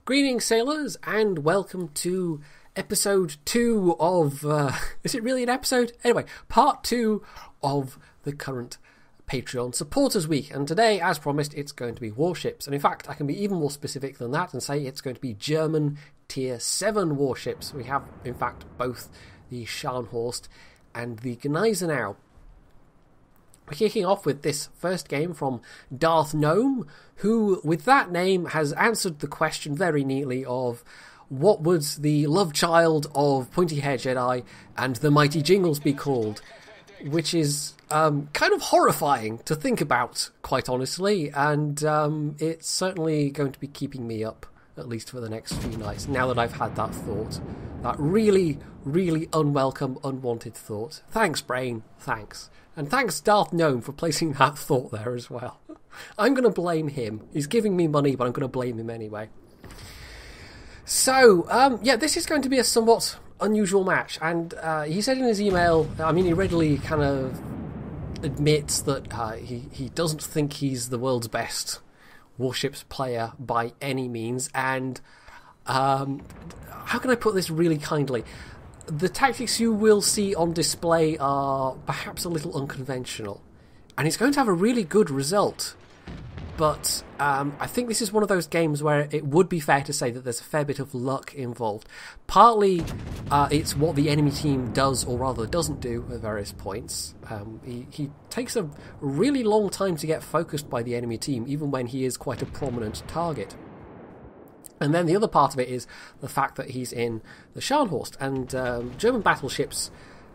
Greetings, sailors, and welcome to episode 2 of... is it really an episode? Anyway, part 2 of the current Patreon Supporters Week. And today, as promised, it's going to be warships. And in fact, I can be even more specific than that and say it's going to be German Tier 7 warships. We have, in fact, both the Scharnhorst and the Gneisenau. We're kicking off with this first game from Darth Gnome, who, with that name, has answered the question very neatly of what would the love child of PointyHairedJedi and the Mighty Jingles be called, which is kind of horrifying to think about, quite honestly, and it's certainly going to be keeping me up, at least for the next few nights, now that I've had that thought. That really, really unwelcome, unwanted thought. Thanks, brain. Thanks. And thanks, Darth Gnome, for placing that thought there as well. I'm going to blame him. He's giving me money, but I'm going to blame him anyway. So, yeah, this is going to be a somewhat unusual match. And he said in his email, I mean, he readily kind of admits that he doesn't think he's the world's best warships player by any means. And how can I put this really kindly? The tactics you will see on display are perhaps a little unconventional, and he's going to have a really good result. But I think this is one of those games where it would be fair to say that there's a fair bit of luck involved. Partly it's what the enemy team does, or rather doesn't do, at various points. He takes a really long time to get focused by the enemy team, even when he is quite a prominent target. And then the other part of it is the fact that he's in the Scharnhorst, and German battleships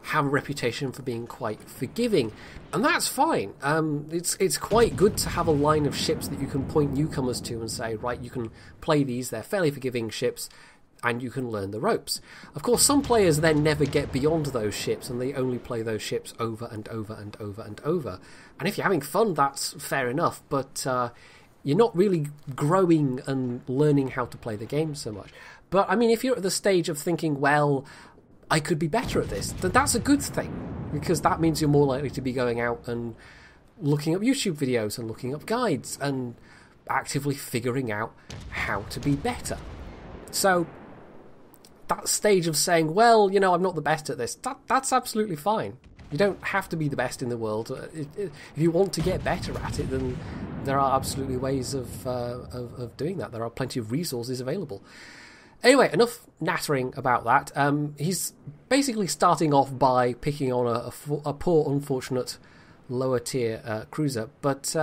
have a reputation for being quite forgiving, and that's fine. It's quite good to have a line of ships that you can point newcomers to and say, right, you can play these, they're fairly forgiving ships, and you can learn the ropes. Of course, some players then never get beyond those ships, and they only play those ships over and over and over and over. And if you're having fun, that's fair enough, but... you're not really growing and learning how to play the game so much. But, I mean, if you're at the stage of thinking, well, I could be better at this, then that's a good thing, because that means you're more likely to be going out and looking up YouTube videos and looking up guides and actively figuring out how to be better. So, that stage of saying, well, you know, I'm not the best at this, that's absolutely fine. You don't have to be the best in the world. If you want to get better at it, then there are absolutely ways of doing that. There are plenty of resources available. Anyway, enough nattering about that. He's basically starting off by picking on a poor, unfortunate, lower-tier cruiser. But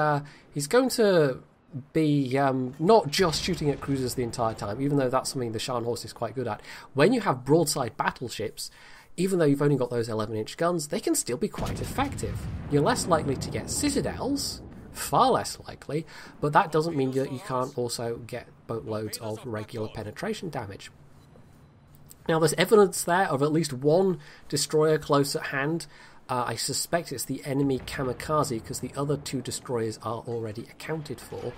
he's going to be not just shooting at cruisers the entire time, even though that's something the Scharnhorst is quite good at. When you have broadside battleships... even though you've only got those 11-inch guns, they can still be quite effective. You're less likely to get citadels, far less likely, but that doesn't mean that you can't also get boatloads of regular penetration damage. Now, there's evidence there of at least one destroyer close at hand. I suspect it's the enemy kamikaze, because the other two destroyers are already accounted for.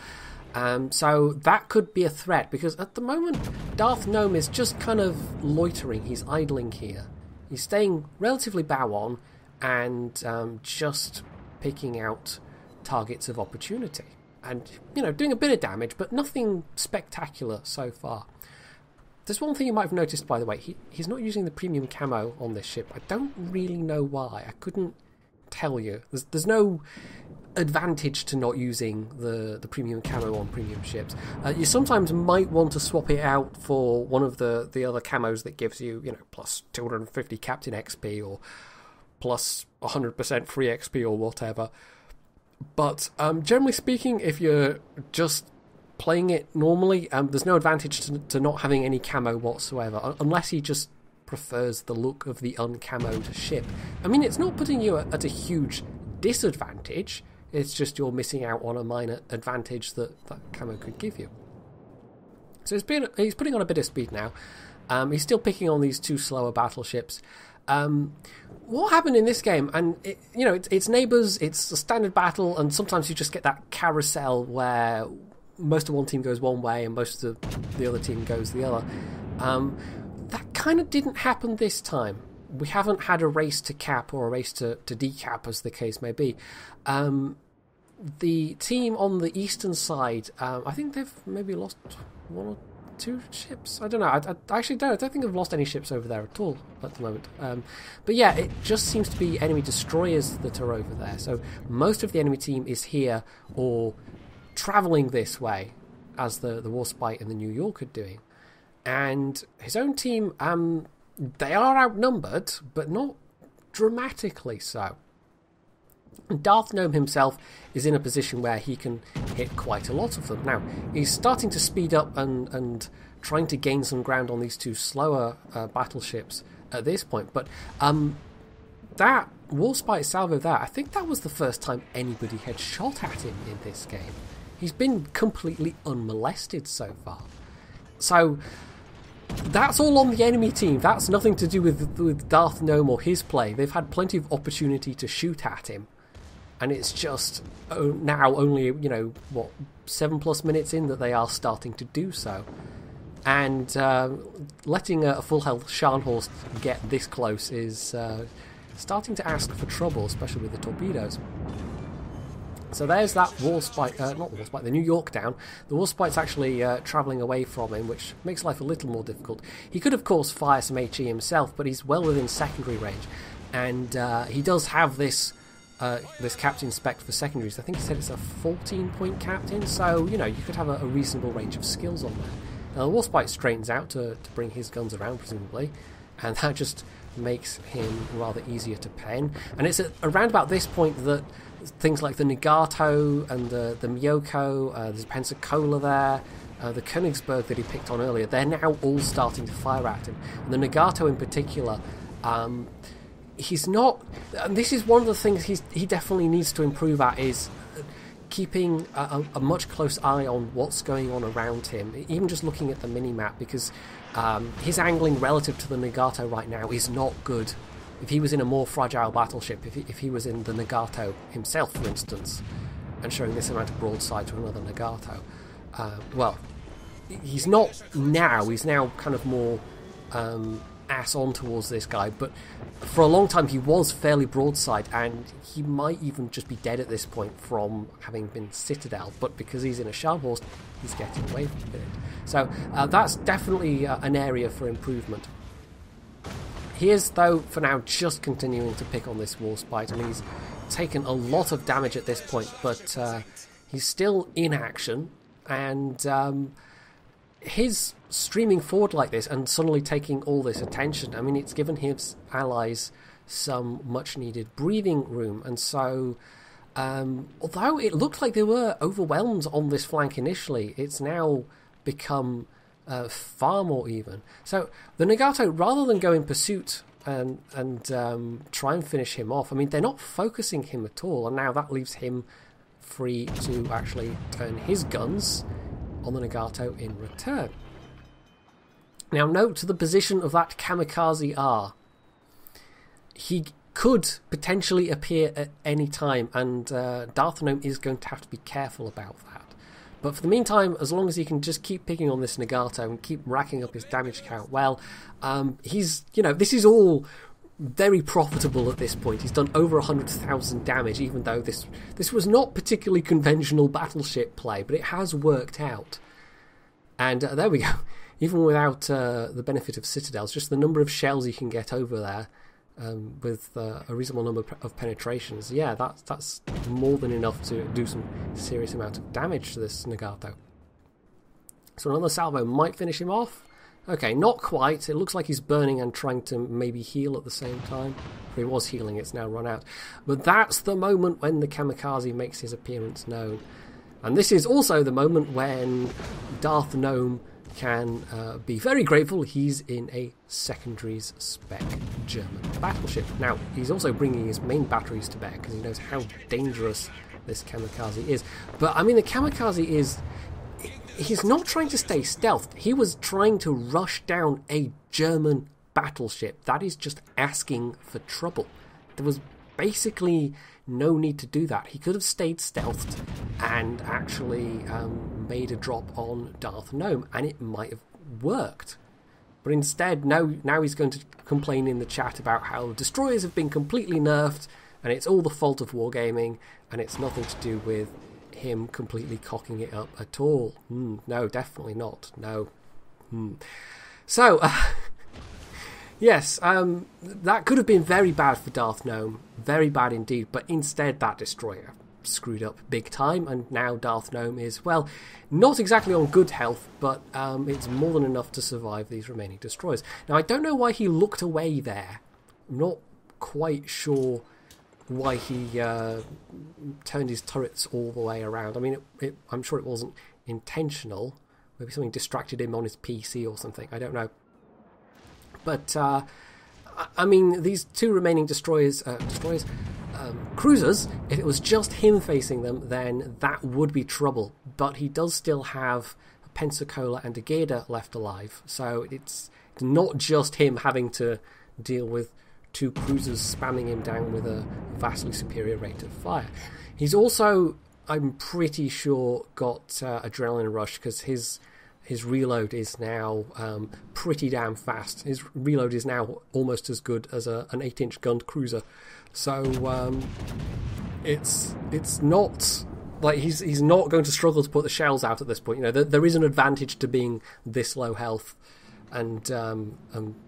So that could be a threat, because at the moment, Darth Gnome is just kind of loitering. He's idling here. He's staying relatively bow on and just picking out targets of opportunity. And, you know, doing a bit of damage, but nothing spectacular so far. There's one thing you might have noticed, by the way. He's not using the premium camo on this ship. I don't really know why. I couldn't tell you. There's no advantage to not using the premium camo on premium ships. You sometimes might want to swap it out for one of the other camos that gives you, you know, plus 250 captain XP or plus 100% free XP or whatever. But generally speaking, if you're just playing it normally, there's no advantage to not having any camo whatsoever, unless he just prefers the look of the uncamoed ship. I mean, it's not putting you at a huge disadvantage. It's just you're missing out on a minor advantage that camo could give you. So he's putting on a bit of speed now. He's still picking on these two slower battleships. What happened in this game, and it's neighbours, it's a standard battle, and sometimes you just get that carousel where most of one team goes one way and most of the other team goes the other. That kind of didn't happen this time. We haven't had a race to cap or a race to decap, as the case may be. The team on the eastern side, I think they've maybe lost one or 2 ships? I don't know. I actually don't. I don't think I've lost any ships over there at all at the moment. But yeah, it just seems to be enemy destroyers that are over there. So most of the enemy team is here or travelling this way, as the Warspite and the New York are doing. And his own team, they are outnumbered, but not dramatically so. Darth Gnome himself is in a position where he can hit quite a lot of them. Now, he's starting to speed up and trying to gain some ground on these 2 slower battleships at this point. But that Warspite salvo there, I think that was the first time anybody had shot at him in this game. He's been completely unmolested so far. So that's all on the enemy team. That's nothing to do with Darth Gnome or his play. They've had plenty of opportunity to shoot at him. And it's just now only, 7+ minutes in that they are starting to do so. And letting a full health Scharnhorst get this close is starting to ask for trouble, especially with the torpedoes. So there's that Warspite, not Warspite, the New York down. The Warspite's actually travelling away from him, which makes life a little more difficult. He could, of course, fire some HE himself, but he's well within secondary range. And he does have this captain spec for secondaries. I think he said it's a 14-point captain, so, you could have a reasonable range of skills on there. Now, the Warspite straightens out to bring his guns around, presumably, and that just makes him rather easier to pen. And it's around about this point that things like the Nagato and the Miyoko, there's Pensacola there, the Königsberg that he picked on earlier, they're now all starting to fire at him. And the Nagato in particular, he's not... And this is one of the things he definitely needs to improve at, is keeping a much close eye on what's going on around him, even just looking at the mini-map, because his angling relative to the Nagato right now is not good. If he was in a more fragile battleship, if he was in the Nagato himself, for instance, and showing this amount of broadside to another Nagato, well, he's not now. He's now kind of more ass on towards this guy, but for a long time he was fairly broadside, and he might even just be dead at this point from having been citadel, but because he's in a Scharnhorst, he's getting away from it. So that's definitely an area for improvement. He is, though, for now, just continuing to pick on this Warspite. I mean, he's taken a lot of damage at this point, but he's still in action, and his streaming forward like this and suddenly taking all this attention, I mean, it's given his allies some much-needed breathing room, and so although it looked like they were overwhelmed on this flank initially, it's now become far more even. So the Nagato, rather than go in pursuit and try and finish him off, I mean, they're not focusing him at all, and now that leaves him free to actually turn his guns on the Nagato in return. Now note the position of that Kamikaze R. He could potentially appear at any time, and Darth Gnome is going to have to be careful about that. But for the meantime, as long as he can just keep picking on this Nagato and keep racking up his damage count, well, he's, this is all very profitable at this point. He's done over 100,000 damage, even though this was not particularly conventional battleship play, but it has worked out. And there we go. Even without the benefit of citadels, just the number of shells you can get over there with a reasonable number of penetrations, yeah, that's more than enough to do some serious amount of damage to this Nagato. So another salvo might finish him off. Okay, not quite. It looks like he's burning and trying to maybe heal at the same time. If he was healing, it's now run out. But that's the moment when the Kamikaze makes his appearance known. And this is also the moment when Darth Gnome can be very grateful he's in a secondaries spec German battleship. Now, he's also bringing his main batteries to bear because he knows how dangerous this Kamikaze is. But, I mean, the Kamikaze is... He's not trying to stay stealthed. He was trying to rush down a German battleship. That is just asking for trouble. There was basically no need to do that. He could have stayed stealthed and actually made a drop on Darth Gnome, and it might have worked. But instead, now he's going to complain in the chat about how destroyers have been completely nerfed, and it's all the fault of wargaming, and it's nothing to do with him completely cocking it up at all. No, definitely not. No, So, yes, that could have been very bad for Darth Gnome, very bad indeed, but instead that destroyer screwed up big time, and now Darth Gnome is, well, not exactly on good health, but it's more than enough to survive these remaining destroyers. Now, I don't know why he looked away there. I'm not quite sure why he turned his turrets all the way around. I mean, I'm sure it wasn't intentional. Maybe something distracted him on his PC or something. I don't know. But, I mean, these two remaining cruisers, if it was just him facing them, then that would be trouble. But he does still have a Pensacola and a Gator left alive. So it's not just him having to deal with two cruisers spamming him down with a vastly superior rate of fire. He's also, I'm pretty sure, got adrenaline rush, because his reload is now pretty damn fast. His reload is now almost as good as an 8-inch gunned cruiser. So it's not like he's not going to struggle to put the shells out at this point. You know, there is an advantage to being this low health and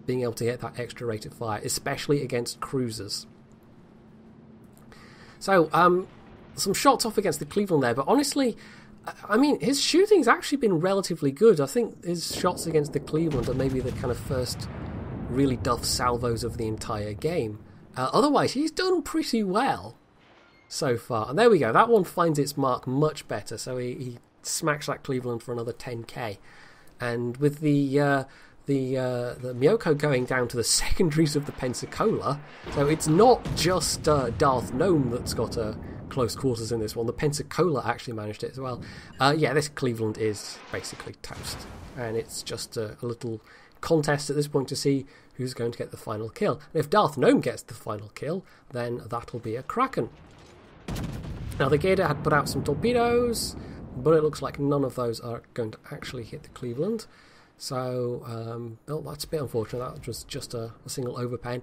being able to get that extra rate of fire, especially against cruisers. So some shots off against the Cleveland there, but honestly, I mean, his shooting's actually been relatively good. I think his shots against the Cleveland are maybe the kind of first really duff salvos of the entire game. Otherwise, he's done pretty well so far. And there we go. That one finds its mark much better. So he smacks that Cleveland for another 10k. And with the Myoko going down to the secondaries of the Pensacola, so it's not just Darth Gnome that's got a close quarters in this one. The Pensacola actually managed it as well. Yeah, this Cleveland is basically toast. And it's just a little contest at this point to see who's going to get the final kill. And if Darth Gnome gets the final kill, then that'll be a Kraken. Now, the Gator had put out some torpedoes, but it looks like none of those are going to actually hit the Cleveland. So, well, that's a bit unfortunate. That was just a single overpen.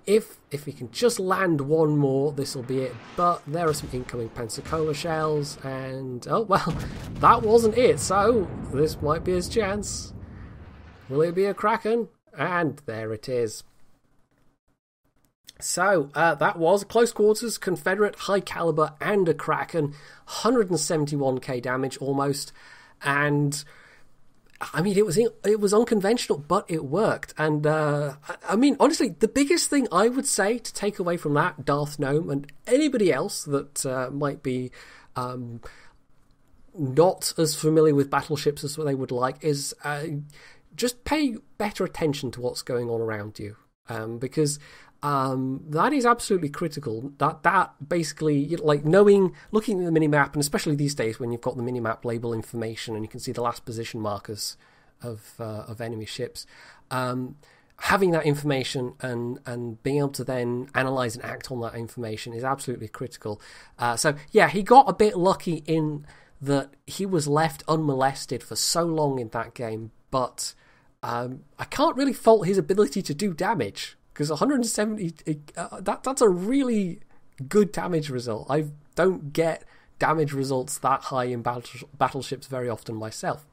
If he can just land one more, this will be it. But there are some incoming Pensacola shells, and, oh, well, that wasn't it. So, this might be his chance. Will it be a Kraken? And there it is. So, that was close quarters, Confederate, high caliber, and a Kraken. 171k damage almost. And I mean, it was unconventional, but it worked. And I mean, honestly, the biggest thing I would say to take away from that, Darth Gnome and anybody else that might be not as familiar with battleships as they would like, is just pay better attention to what's going on around you, because that is absolutely critical. That basically, like, looking at the minimap, and especially these days when you've got the minimap label information and you can see the last position markers of enemy ships, having that information and being able to then analyze and act on that information is absolutely critical. So yeah, he got a bit lucky in that he was left unmolested for so long in that game, but I can't really fault his ability to do damage, because 170, that's a really good damage result. I don't get damage results that high in battleships very often myself.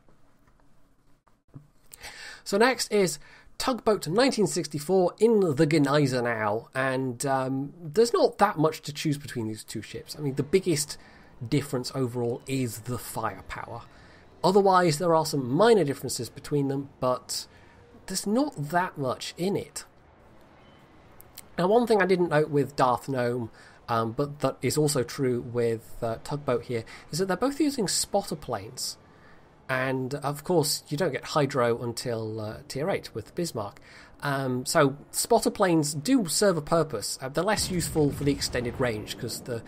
So next is Tugboat 1964 in the Gneisenau, and there's not that much to choose between these two ships. I mean, the biggest difference overall is the firepower. Otherwise, there are some minor differences between them, but there's not that much in it. Now, one thing I didn't note with Darth Gnome, but that is also true with Tugboat here, is that they're both using spotter planes. And, of course, you don't get Hydro until Tier 8 with Bismarck. So, spotter planes do serve a purpose. They're less useful for the extended range, because the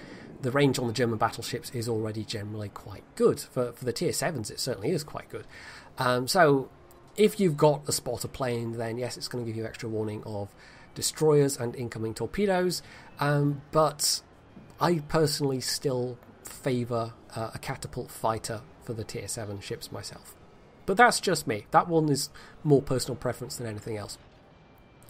range on the German battleships is already generally quite good. For the Tier 7s, it certainly is quite good. So, if you've got a spotter plane, then yes, it's going to give you extra warning of destroyers and incoming torpedoes, but I personally still favour a catapult fighter for the Tier 7 ships myself. But that's just me. That one is more personal preference than anything else.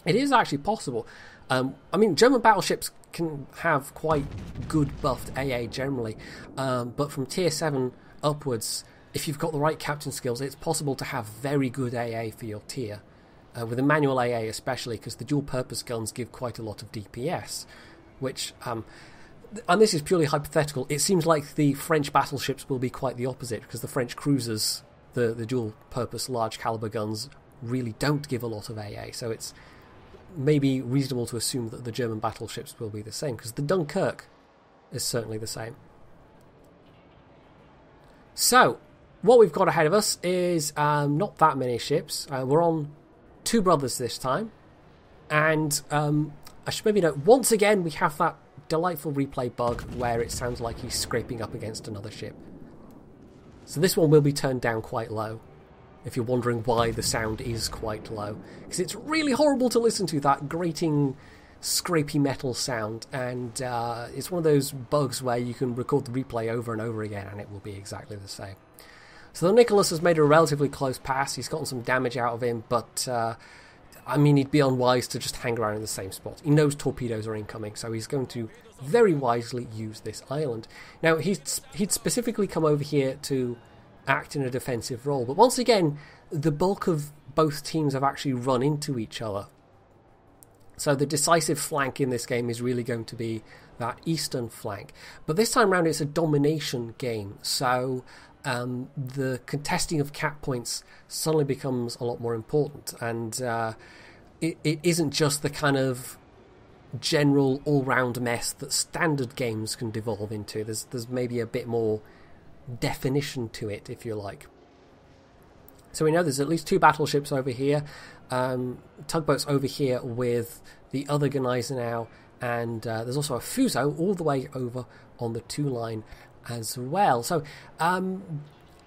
It is actually possible. I mean, German battleships can have quite good buffed AA generally, but from Tier 7 upwards, if you've got the right captain skills, it's possible to have very good AA for your tier. With a manual AA especially, because the dual-purpose guns give quite a lot of DPS, which, and this is purely hypothetical, it seems like the French battleships will be quite the opposite, because the French cruisers, the dual-purpose large-caliber guns, really don't give a lot of AA, so it's maybe reasonable to assume that the German battleships will be the same, because the Dunkirk is certainly the same. So, what we've got ahead of us is not that many ships. We're on Two Brothers this time, and I should maybe note, once again we have that delightful replay bug where it sounds like he's scraping up against another ship. So this one will be turned down quite low, if you're wondering why the sound is quite low, because it's really horrible to listen to, that grating, scrapey metal sound, and it's one of those bugs where you can record the replay over and over again and it will be exactly the same. So the Nicholas has made a relatively close pass. He's gotten some damage out of him, but I mean, he'd be unwise to just hang around in the same spot. He knows torpedoes are incoming, so he's going to very wisely use this island. Now, he'd specifically come over here to act in a defensive role, but once again, the bulk of both teams have actually run into each other. So the decisive flank in this game is really going to be that eastern flank. But this time around, it's a domination game, so the contesting of cap points suddenly becomes a lot more important, and it isn't just the kind of general all-round mess that standard games can devolve into. There's maybe a bit more definition to it, if you like. So we know there's at least two battleships over here, tugboats over here with the other Gneisenau, and there's also a Fuso all the way over on the 2-line as well. So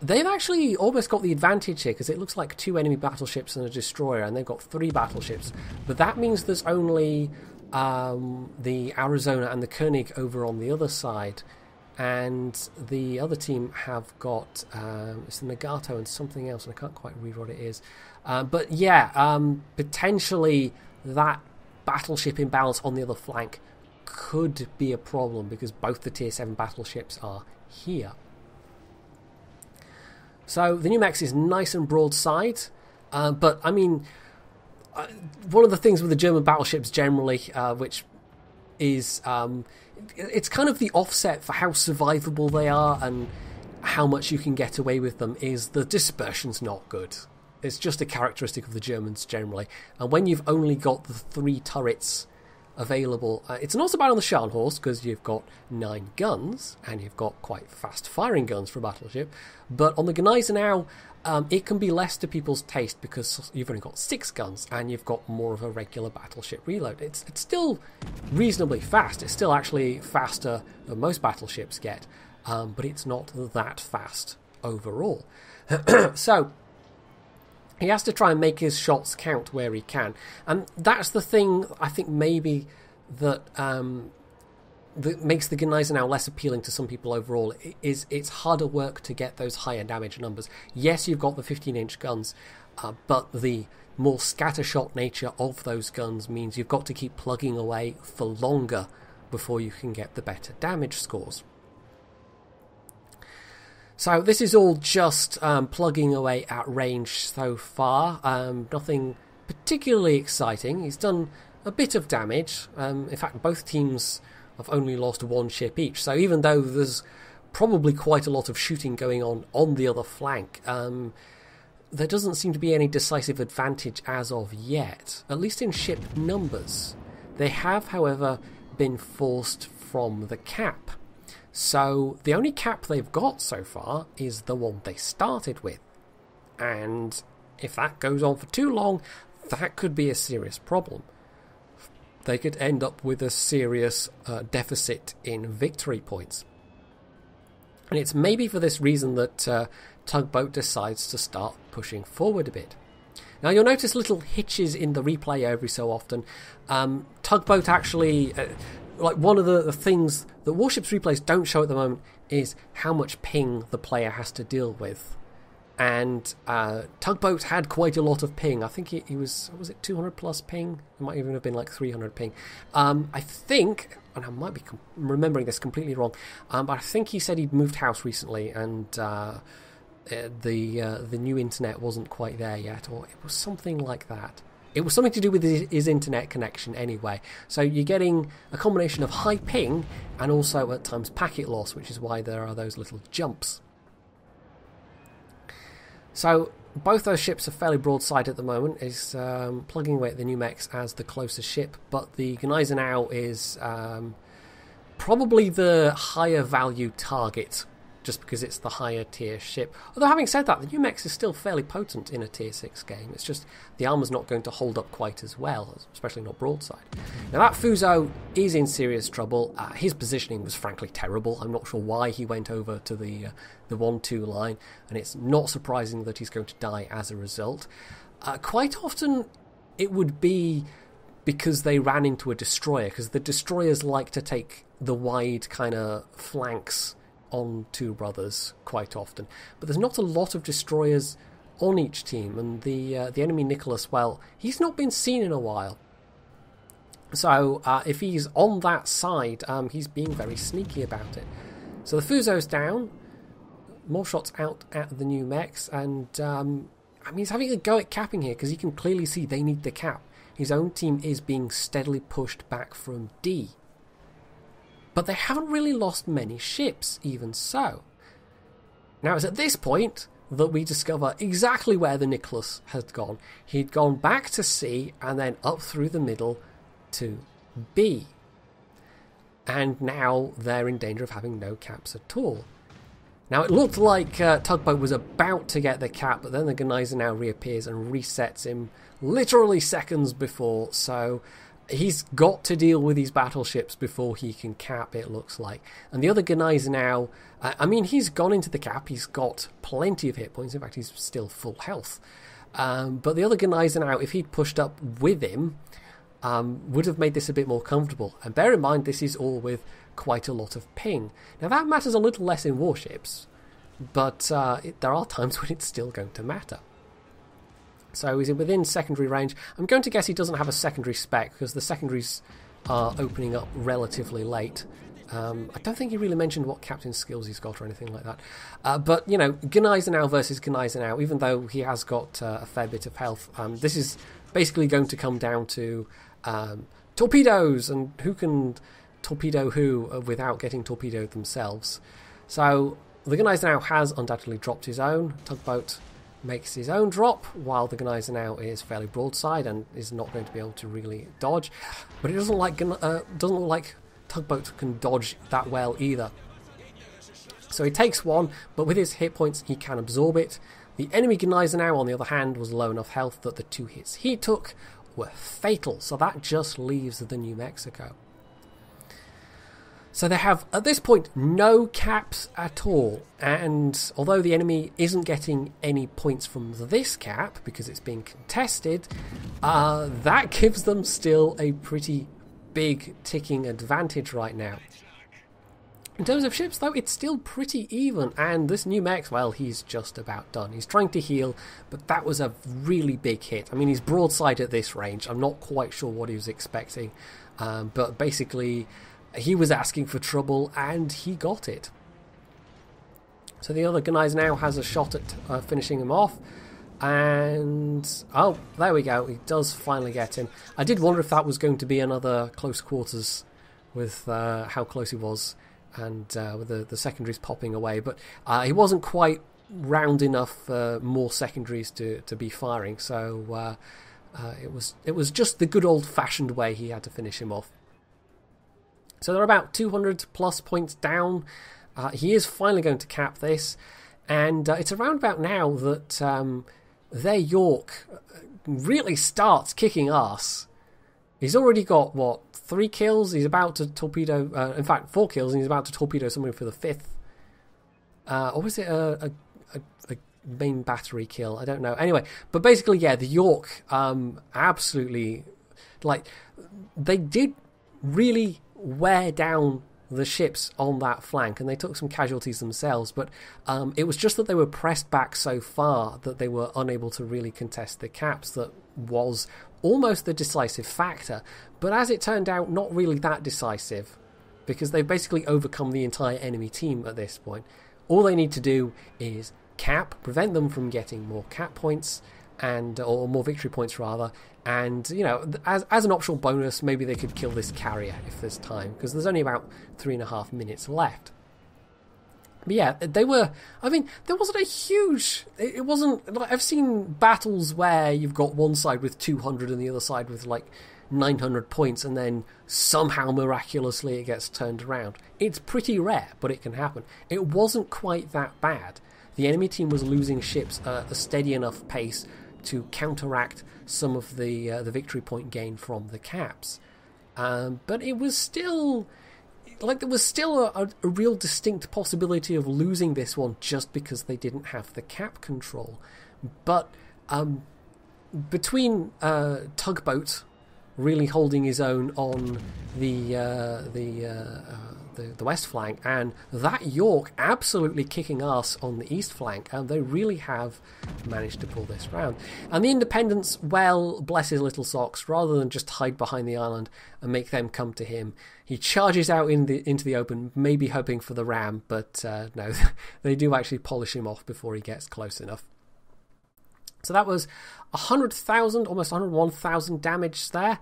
they've actually almost got the advantage here, because it looks like 2 enemy battleships and a destroyer, and they've got 3 battleships. But that means there's only the Arizona and the Koenig over on the other side, and the other team have got it's the Nagato and something else, and I can't quite read what it is. But yeah, potentially that battleship imbalance on the other flank could be a problem, because both the tier 7 battleships are here. So the New Mex is nice and broadside, but I mean, one of the things with the German battleships generally, which is it's kind of the offset for how survivable they are and how much you can get away with them, is the dispersion's not good. It's just a characteristic of the Germans generally, and when you've only got the 3 turrets available, it's not so bad on the Scharnhorst, because you've got 9 guns and you've got quite fast firing guns for a battleship, but on the Gneisenau it can be less to people's taste, because you've only got 6 guns and you've got more of a regular battleship reload. It's still reasonably fast. It's still actually faster than most battleships get, but it's not that fast overall. So he has to try and make his shots count where he can. And that's the thing, I think, maybe that that makes the Gneisenau less appealing to some people overall, is it's harder work to get those higher damage numbers. Yes, you've got the 15-inch guns, but the more scattershot nature of those guns means you've got to keep plugging away for longer before you can get the better damage scores. So this is all just plugging away at range so far. Nothing particularly exciting. He's done a bit of damage. In fact, both teams have only lost 1 ship each. So even though there's probably quite a lot of shooting going on the other flank, there doesn't seem to be any decisive advantage as of yet, at least in ship numbers. They have, however, been forced from the cap. So the only cap they've got so far is the one they started with. And if that goes on for too long, that could be a serious problem. They could end up with a serious deficit in victory points. And it's maybe for this reason that Tugboat decides to start pushing forward a bit. Now you'll notice little hitches in the replay every so often. Tugboat actually... like one of the things that Warships replays don't show at the moment is how much ping the player has to deal with. And Tugboat had quite a lot of ping. I think he was it 200 plus ping? It might even have been like 300 ping. I think, and I might be remembering this completely wrong, but I think he said he'd moved house recently, and the new internet wasn't quite there yet, or it was something like that. It was something to do with his internet connection anyway. So you're getting a combination of high ping and also at times packet loss, which is why there are those little jumps. So both those ships are fairly broadside at the moment. Is plugging away at the new mechs as the closest ship, but the Gneisenau is probably the higher value target, just because it's the higher tier ship. Although having said that, the new mechs is still fairly potent in a tier 6 game. It's just the armour's not going to hold up quite as well, especially not broadside. Now that Fuso is in serious trouble. His positioning was frankly terrible. I'm not sure why he went over to the 1-2 line, and it's not surprising that he's going to die as a result. Quite often it would be because they ran into a destroyer, because the destroyers like to take the wide kind of flanks on Two Brothers quite often, but there's not a lot of destroyers on each team, and the enemy Nicholas, well, he's not been seen in a while. So if he's on that side, he's being very sneaky about it. So the Fuso's down, more shots out at the new mechs, and I mean, he's having a go at capping here because he can clearly see they need the cap. His own team is being steadily pushed back from D. But they haven't really lost many ships, even so. Now, it's at this point that we discover exactly where the Nicholas had gone. He'd gone back to C and then up through the middle to B. And now they're in danger of having no caps at all. Now, it looked like Tugboat was about to get the cap, but then the Gneisenau reappears and resets him literally seconds before, so he's got to deal with these battleships before he can cap, it looks like. And the other Gneisenau, I mean, he's gone into the cap, he's got plenty of hit points, in fact, he's still full health. But the other Gneisenau, if he'd pushed up with him, would have made this a bit more comfortable. And bear in mind, this is all with quite a lot of ping. Now, that matters a little less in warships, but there are times when it's still going to matter. So he's within secondary range. I'm going to guess he doesn't have a secondary spec, because the secondaries are opening up relatively late. I don't think he really mentioned what captain skills he's got or anything like that. But, you know, Gneisenau versus Gneisenau, even though he has got a fair bit of health, this is basically going to come down to torpedoes and who can torpedo who without getting torpedoed themselves. So the Gneisenau has undoubtedly dropped his own. Tugboat makes his own drop, while the Gneisenau is fairly broadside and is not going to be able to really dodge. But it doesn't look like Tugboat can dodge that well either. So he takes one, but with his hit points he can absorb it. The enemy Gneisenau, on the other hand, was low enough health that the 2 hits he took were fatal, so that just leaves the New Mexico. So they have, at this point, no caps at all, and although the enemy isn't getting any points from this cap, because it's being contested, that gives them still a pretty big ticking advantage right now. In terms of ships, though, it's still pretty even, and this new mech, well, he's just about done. He's trying to heal, but that was a really big hit. I mean, he's broadside at this range. I'm not quite sure what he was expecting, but basically he was asking for trouble, and he got it. So the other Gneisenau has a shot at finishing him off, and oh, there we go. He does finally get him. I did wonder if that was going to be another close quarters with how close he was, and with the secondaries popping away, but he wasn't quite round enough for more secondaries to be firing, so it was just the good old-fashioned way he had to finish him off. So they're about 200 plus points down. He is finally going to cap this, and it's around about now that their York really starts kicking ass. He's already got, what, 3 kills? He's about to torpedo, in fact, 4 kills, and he's about to torpedo somebody for the 5th. Or was it a main battery kill? I don't know. Anyway, but basically, yeah, the York absolutely, like, they did really wear down the ships on that flank, and they took some casualties themselves, but it was just that they were pressed back so far that they were unable to really contest the caps that was almost the decisive factor, but as it turned out, not really that decisive, because they've basically overcome the entire enemy team at this point. All they need to do is cap, prevent them from getting more cap points, or more victory points rather, and you know, as an optional bonus, maybe they could kill this carrier if there's time, because there's only about 3.5 minutes left. But yeah, they were, I mean, there wasn't a huge, it wasn't, like, I've seen battles where you've got one side with 200 and the other side with like 900 points, and then somehow miraculously it gets turned around. It's pretty rare, but it can happen. It wasn't quite that bad. The enemy team was losing ships at a steady enough pace to counteract some of the victory point gain from the caps. But it was still, like, there was still a real distinct possibility of losing this one just because they didn't have the cap control. But between Tugboat really holding his own on the west flank, and that York absolutely kicking ass on the east flank, and they really have managed to pull this round. And the Independents, well, bless his little socks, rather than just hide behind the island and make them come to him, he charges out into the open, maybe hoping for the ram, but no, they do actually polish him off before he gets close enough. So that was 100,000, almost 101,000 damage there.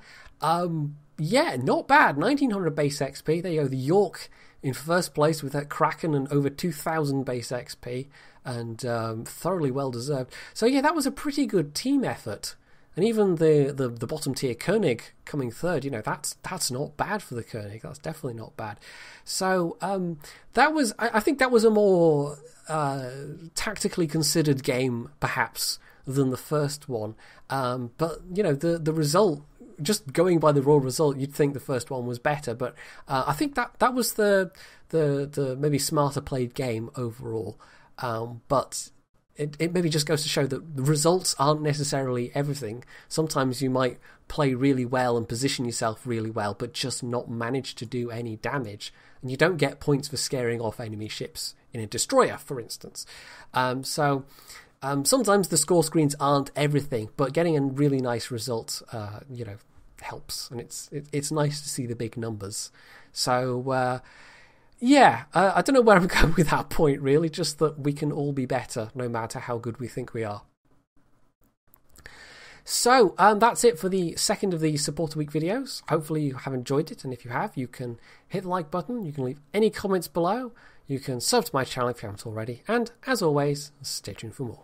Yeah, not bad. 1900 base XP. There you go. The York in first place with that Kraken and over 2,000 base XP, and thoroughly well deserved. So yeah, that was a pretty good team effort. And even the bottom tier Koenig coming third, you know, that's not bad for the Koenig. That's definitely not bad. So that was, I think that was a more tactically considered game, perhaps, than the first one. But you know, the result, just going by the raw result, you'd think the first one was better, but I think that was the maybe smarter played game overall. But it maybe just goes to show that the results aren't necessarily everything. Sometimes you might play really well and position yourself really well, but just not manage to do any damage, and you don't get points for scaring off enemy ships in a destroyer, for instance. Sometimes the score screens aren't everything, but getting a really nice result, you know, helps, and it's nice to see the big numbers. So yeah, I don't know where I'm going with that point, really, just that we can all be better no matter how good we think we are. So that's it for the second of the Supporter Week videos. Hopefully you have enjoyed it, and if you have, you can hit the like button, you can leave any comments below, you can sub to my channel if you haven't already, and as always, stay tuned for more.